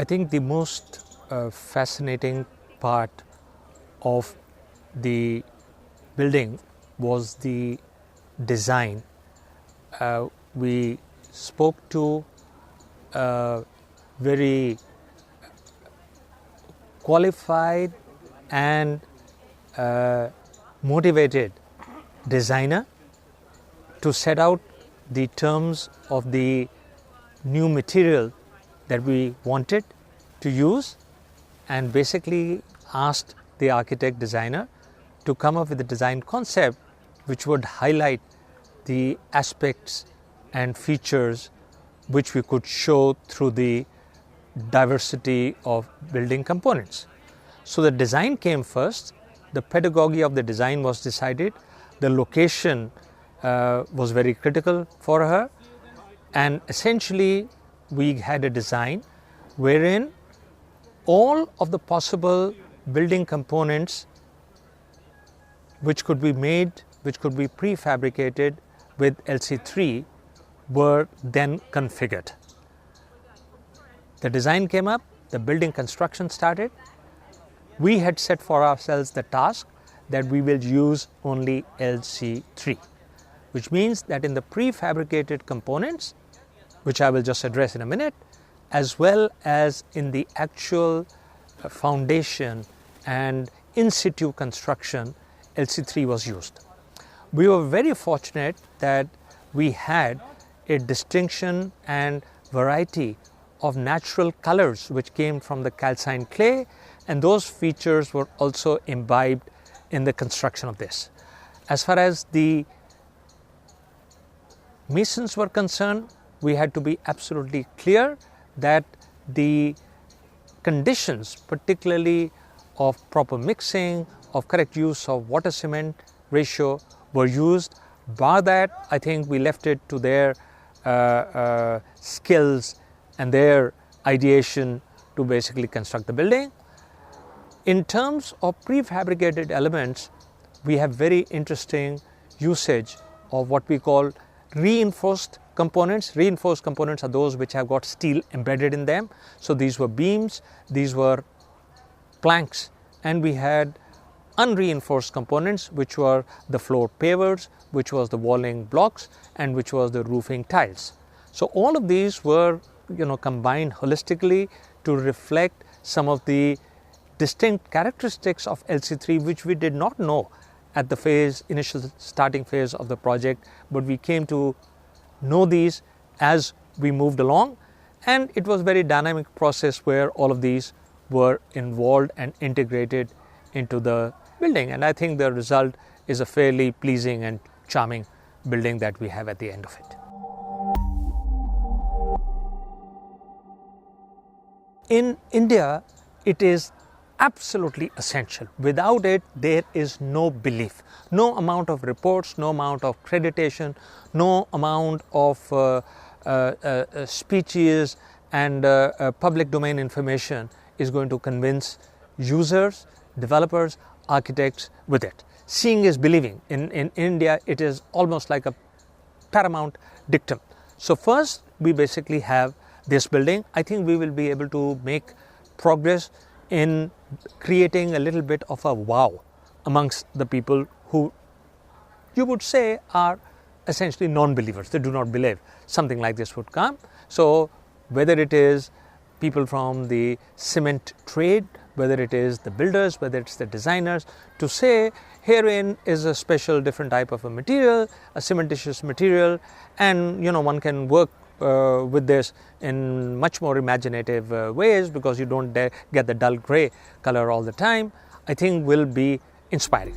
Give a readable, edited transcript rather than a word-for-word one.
I think the most fascinating part of the building was the design. We spoke to a very qualified and motivated designer to set out the terms of the new material that we wanted to use, and basically asked the architect designer to come up with a design concept which would highlight the aspects and features which we could show through the diversity of building components. So the design came first, the pedagogy of the design was decided, the location was very critical for her, and essentially we had a design wherein all of the possible building components which could be made, which could be prefabricated with LC3 were then configured. The design came up, the building construction started. We had set for ourselves the task that we will use only LC3, which means that in the prefabricated components, which I will just address in a minute, as well as in the actual foundation and in situ construction, LC3 was used. We were very fortunate that we had a distinction and variety of natural colors which came from the calcined clay, and those features were also imbibed in the construction of this. As far as the masons were concerned, we had to be absolutely clear that the conditions, particularly of proper mixing, of correct use of water cement ratio, were used. Bar that, I think we left it to their skills and their ideation to basically construct the building. In terms of prefabricated elements, we have very interesting usage of what we call reinforced components. Reinforced components are those which have got steel embedded in them. So these were beams, these were planks, and we had unreinforced components which were the floor pavers, which was the walling blocks, and which was the roofing tiles. So all of these were combined holistically to reflect some of the distinct characteristics of LC3 which we did not know at the initial starting phase of the project, but we came to know these as we moved along, and it was a very dynamic process where all of these were involved and integrated into the building, and I think the result is a fairly pleasing and charming building that we have at the end of it. In India, it is absolutely essential. Without it, there is no belief. No amount of reports, no amount of accreditation, no amount of speeches and public domain information is going to convince users, developers, architects with it. Seeing is believing. In India, it is almost like a paramount dictum. So first, we basically have this building. I think we will be able to make progress in creating a little bit of a wow amongst the people who you would say are essentially non-believers. They do not believe something like this would come. So whether it is people from the cement trade, whether it is the builders, whether it's the designers, to say herein is a special different type of a material, a cementitious material, and one can work with this in much more imaginative ways because you don't get the dull gray color all the time, I think will be inspiring.